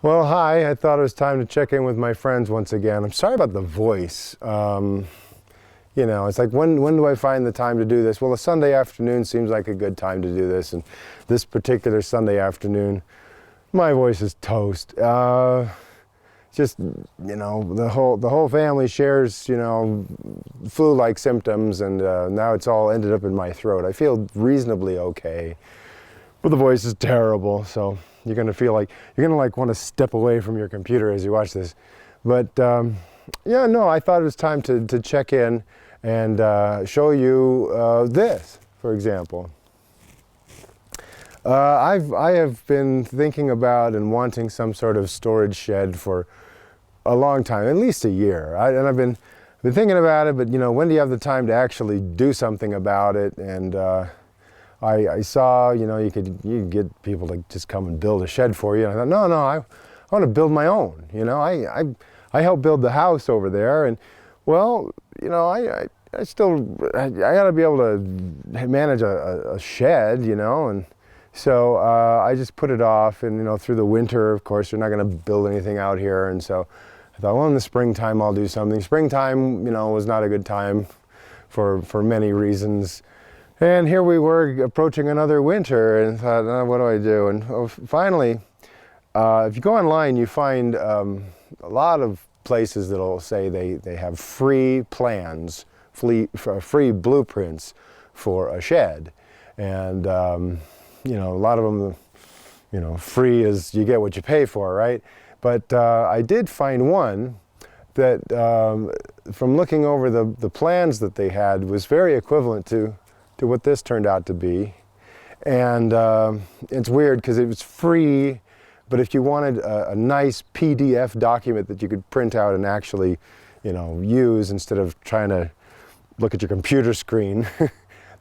Well, hi. I thought it was time to check in with my friends once again. I'm sorry about the voice. It's like when do I find the time to do this? Well, a Sunday afternoon seems like a good time to do this, and this particular Sunday afternoon, my voice is toast. The whole family shares, flu-like symptoms, and now it's all ended up in my throat. I feel reasonably okay, but the voice is terrible, so you're gonna feel like want to step away from your computer as you watch this. But I thought it was time to check in and show you this, for example. I have been thinking about and wanting some sort of storage shed for a long time, at least a year. And I've been thinking about it, but when do you have the time to actually do something about it? And I saw, you could get people to just come and build a shed for you. And I thought, no, I want to build my own. I helped build the house over there, and well, I got to be able to manage a shed, and so I just put it off. And through the winter, of course, you're not going to build anything out here, and so I thought, well, in the springtime I'll do something. Springtime, was not a good time for many reasons. And here we were approaching another winter, and thought, oh, what do I do? And finally, if you go online, you find a lot of places that'll say they have free plans, free blueprints for a shed. And, a lot of them, free is you get what you pay for, right? But I did find one that, from looking over the plans that they had, was very equivalent to what this turned out to be. And it's weird because it was free, but if you wanted a nice PDF document that you could print out and actually, use instead of trying to look at your computer screen,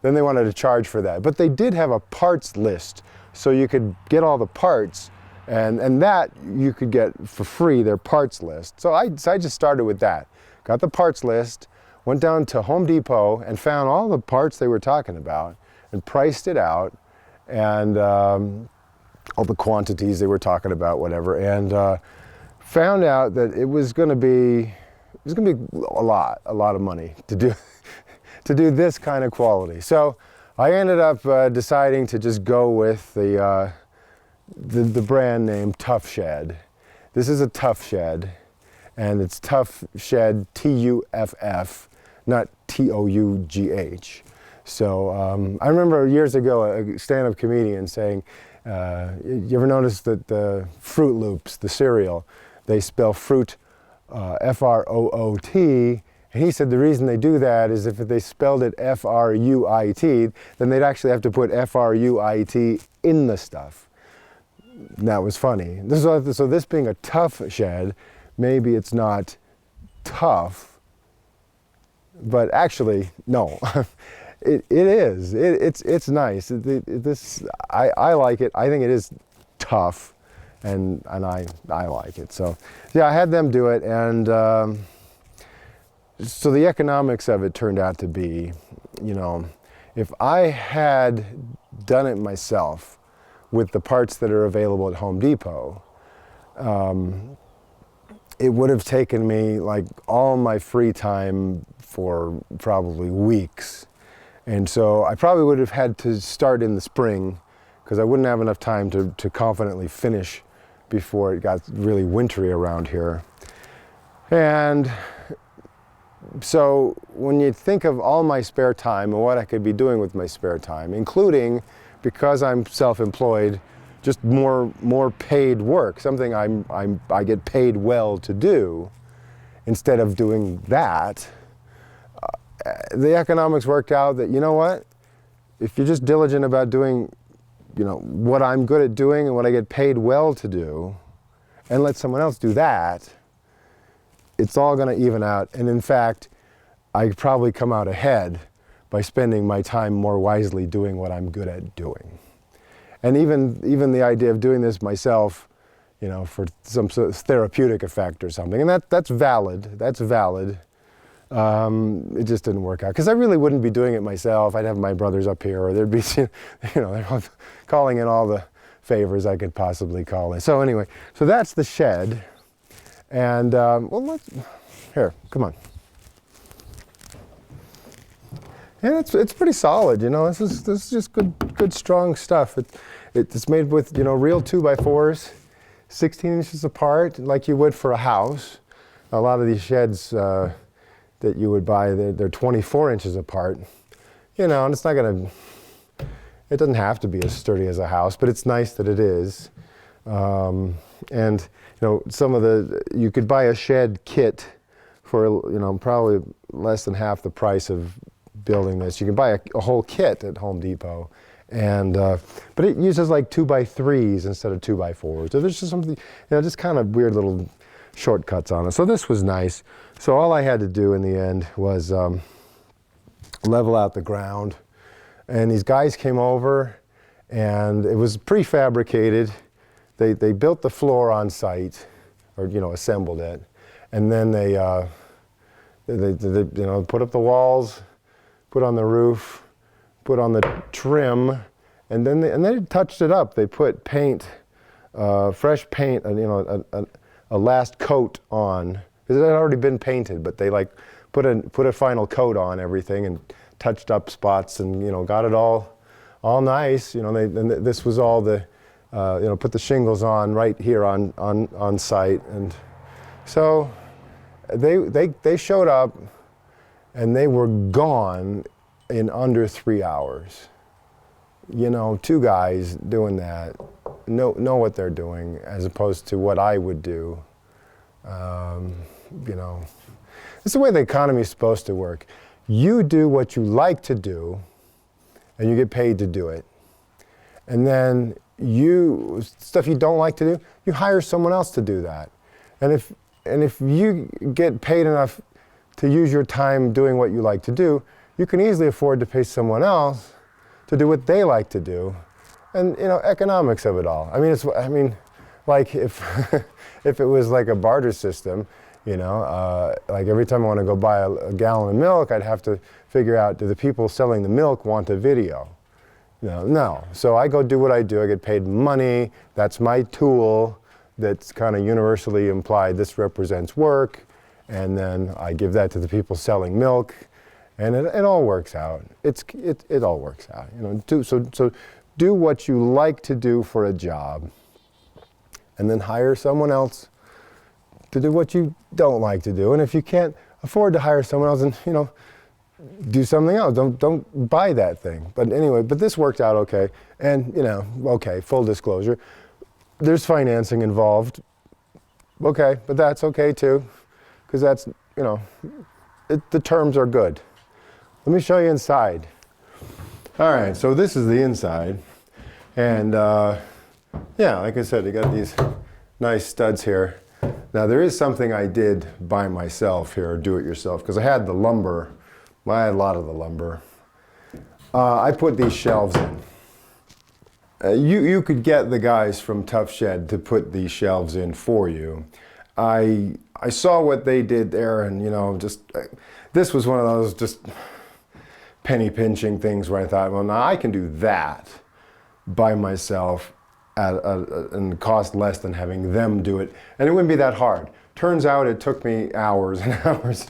then they wanted to charge for that. But they did have a parts list, so you could get all the parts, and that you could get for free, their parts list. So I just started with that. Got the parts list, went down to Home Depot and found all the parts they were talking about and priced it out, and all the quantities they were talking about, whatever, and found out that it was going to be a lot of money to do this kind of quality. So I ended up deciding to just go with the brand name Tuff Shed. This is a Tuff Shed, and it's Tuff Shed, Tuff, not Tough. So I remember years ago a stand-up comedian saying, you ever notice that the Fruit Loops, the cereal, they spell fruit F-R-O-O-T, and he said the reason they do that is if they spelled it F-R-U-I-T, then they'd actually have to put F-R-U-I-T in the stuff. And that was funny. So this being a Tuff Shed, maybe it's not tough, but actually, no. It is. It's nice. I like it. I think it is tough, and I like it. So yeah, I had them do it, and so the economics of it turned out to be, if I had done it myself with the parts that are available at Home Depot, it would have taken me like all my free time for probably weeks. And so I probably would have had to start in the spring because I wouldn't have enough time to confidently finish before it got really wintry around here. And so when you think of all my spare time and what I could be doing with my spare time, including, because I'm self-employed, just more paid work, something I get paid well to do, instead of doing that, the economics worked out that, what, if you're just diligent about doing, what I'm good at doing and what I get paid well to do, and let someone else do that, it's all going to even out. And in fact, I probably come out ahead by spending my time more wisely doing what I'm good at doing. And even the idea of doing this myself, for some sort of therapeutic effect or something, and that's valid. That's valid. It just didn't work out because I really wouldn't be doing it myself. I'd have my brothers up here, or there'd be, they're all calling in all the favors I could possibly call in. So anyway, so that's the shed. And well, here, come on. And it's pretty solid, you know. This is just good strong stuff. It's made with, you know, real 2x4s, 16 inches apart, like you would for a house. A lot of these sheds that you would buy, they're 24 inches apart, you know, and it's not gonna. It doesn't have to be as sturdy as a house, but it's nice that it is. And you know, you could buy a shed kit for, you know, probably less than half the price of building this. You can buy a whole kit at Home Depot, and but it uses like 2x3s instead of 2x4s. So there's just something, you know, just kind of weird little shortcuts on it. So this was nice. So all I had to do in the end was level out the ground. And these guys came over, and it was prefabricated. They built the floor on site, or, you know, assembled it, and then they you know, put up the walls, put on the roof, put on the trim, and then they touched it up. They put paint, fresh paint, you know, a last coat on, because it had already been painted, but they like put a final coat on everything and touched up spots, and, you know, got it all nice. You know, and this was all the, you know, put the shingles on right here on site, and so they showed up, and they were gone in under 3 hours. You know, two guys doing that know what they're doing, as opposed to what I would do. You know, it's the way the economy is supposed to work. You do what you like to do, and you get paid to do it. And then stuff you don't like to do, you hire someone else to do that. And if you get paid enough to use your time doing what you like to do, you can easily afford to pay someone else to do what they like to do. And, you know, economics of it all. I mean, like if if it was like a barter system, you know, like every time I want to go buy a gallon of milk, I'd have to figure out, do the people selling the milk want a video? No. So I go do what I do. I get paid money. That's my tool. That's kind of universally implied. This represents work. And then I give that to the people selling milk. And it all works out. It all works out. You know, so do what you like to do for a job. And then hire someone else to do what you don't like to do. And if you can't afford to hire someone else, then, you know, do something else. Don't buy that thing. But anyway, but this worked out okay. And, you know, okay, full disclosure, there's financing involved. Okay, but that's okay too, because that's, you know, the terms are good. Let me show you inside. All right, so this is the inside. And yeah, like I said, you got these nice studs here. Now there is something I did by myself here, or do it yourself, because I had the lumber. I had a lot of the lumber. I put these shelves in. You could get the guys from Tough Shed to put these shelves in for you. I saw what they did there, and, you know, just this was one of those just penny pinching things where I thought, well, now I can do that by myself and cost less than having them do it, and it wouldn't be that hard. Turns out it took me hours and hours,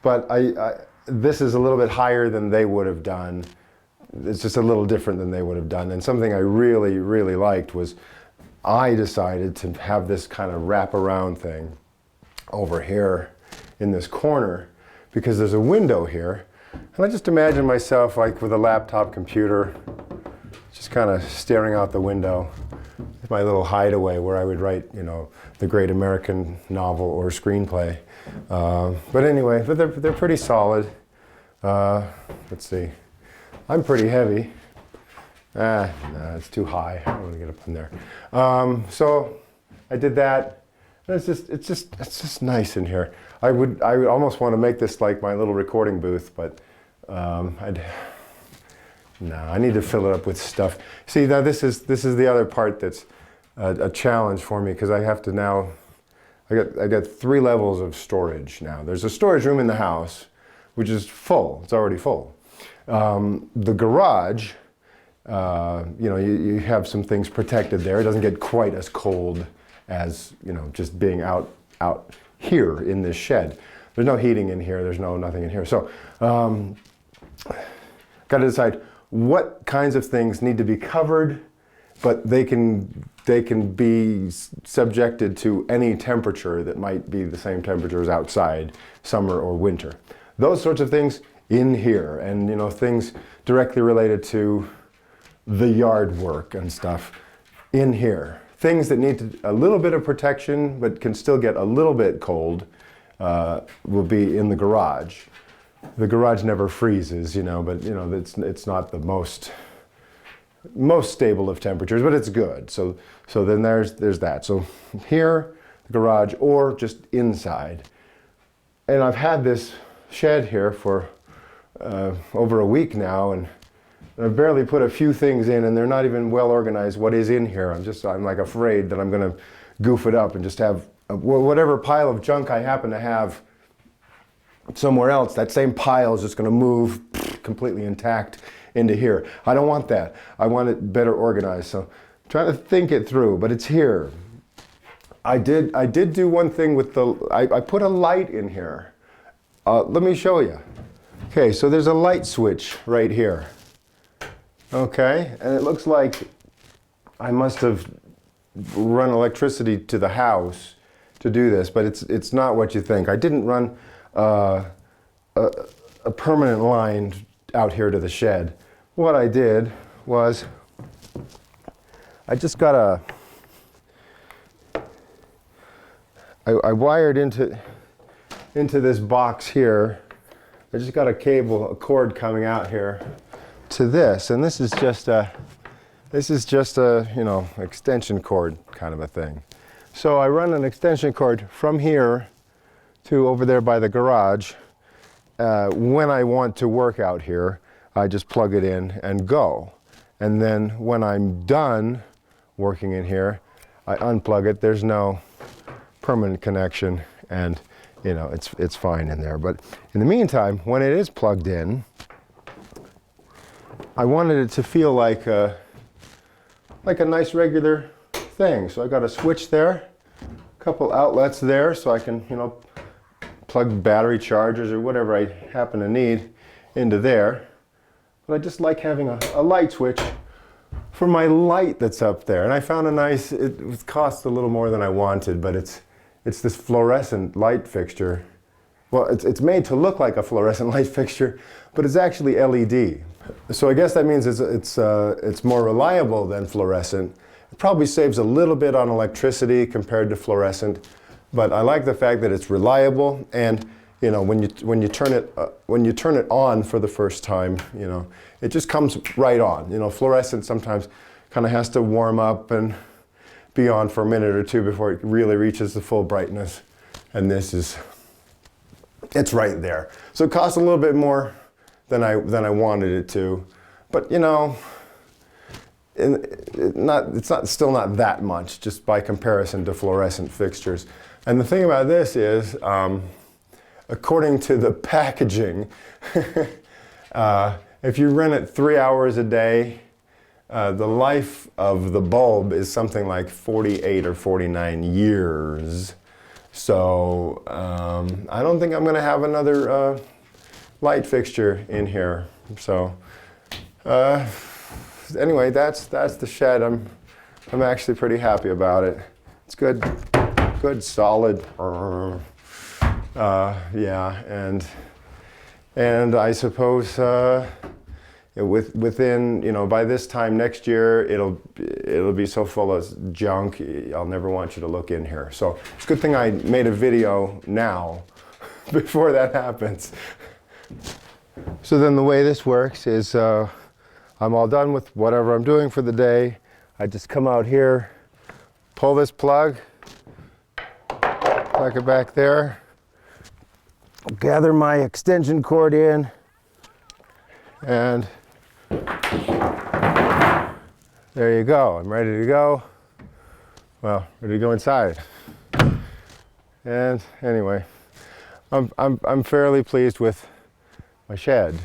but this is a little bit higher than they would have done. It's just a little different than they would have done. And something I really, really liked was I decided to have this kind of wraparound thing over here in this corner, because there's a window here. And I just imagine myself like with a laptop computer, just kind of staring out the window. It's my little hideaway where I would write, you know, the great American novel or screenplay. But anyway, but they're pretty solid. Let's see. I'm pretty heavy. No, it's too high. I don't want to get up in there. So I did that. And it's just nice in here. I would almost want to make this like my little recording booth, but no, I need to fill it up with stuff. See, now this is the other part that's a challenge for me, because I have to now. I got 3 levels of storage now. There's a storage room in the house, which is full. It's already full. The garage You know, you have some things protected there. It doesn't get quite as cold as, you know, just being out here in this shed. There's no heating in here. There's nothing in here. So, got to decide what kinds of things need to be covered, but they can be subjected to any temperature that might be the same temperature as outside, summer or winter. Those sorts of things in here, and you know, things directly related to the yard work and stuff in here. Things that need a little bit of protection but can still get a little bit cold will be in the garage. The garage never freezes, you know, but you know, it's not the most stable of temperatures, but it's good. So then there's that. So here, the garage, or just inside. And I've had this shed here for over a week now, and I've barely put a few things in, and they're not even well organized what is in here. I'm like afraid that I'm gonna goof it up and just have whatever pile of junk I happen to have somewhere else, that same pile is just gonna move completely intact into here. I don't want that. I want it better organized. So I'm trying to think it through, but it's here. I did do one thing with I put a light in here. Let me show you. Okay, so there's a light switch right here. Okay, and it looks like I must have run electricity to the house to do this, but it's not what you think. I didn't run a permanent line out here to the shed. What I did was I just got I wired into this box here. I just got a cord coming out here to this, and this is just a you know, extension cord kind of a thing. So I run an extension cord from here to over there by the garage. When I want to work out here, I just plug it in and go. And then when I'm done working in here, I unplug it. There's no permanent connection, and you know, it's fine in there. But in the meantime, when it is plugged in, I wanted it to feel like a nice regular thing. So I got a switch there, a couple outlets there, so I can, you know, plug battery chargers or whatever I happen to need into there. But I just like having a light switch for my light that's up there. And I found it cost a little more than I wanted, but it's this fluorescent light fixture. Well, it's made to look like a fluorescent light fixture, but it's actually LED. So I guess that means it's more reliable than fluorescent. It probably saves a little bit on electricity compared to fluorescent, but I like the fact that it's reliable, and you know, when you turn it on for the first time, you know, it just comes right on. You know, fluorescent sometimes kind of has to warm up and be on for a minute or two before it really reaches the full brightness, and it's right there. So it costs a little bit more than I wanted it to, but you know, it's still not that much just by comparison to fluorescent fixtures. And the thing about this is, according to the packaging, if you run it 3 hours a day, the life of the bulb is something like 48 or 49 years. So I don't think I'm going to have another light fixture in here. So anyway, that's the shed. I'm actually pretty happy about it. It's good, solid. Yeah, and I suppose within, you know, by this time next year, it'll be so full of junk, I'll never want you to look in here. So it's a good thing I made a video now before that happens. So then the way this works is I'm all done with whatever I'm doing for the day. I just come out here, pull this plug it back there, gather my extension cord in, and there you go. I'm ready to go. Well, ready to go inside. And anyway, I'm fairly pleased with my shed.